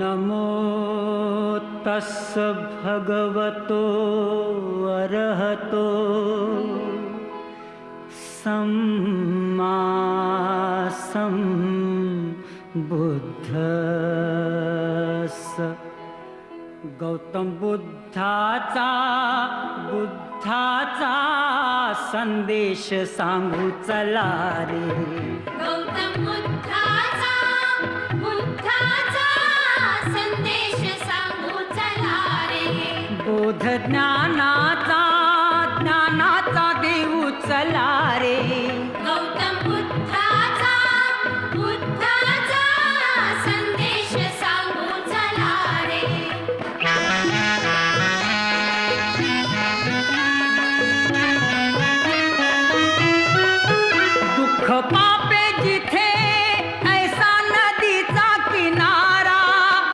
नमो तस् भगवतो अरहतो सम्मा सम्बुद्धस्स। गौतम बुद्धाचा संदेश सांगू चला रे।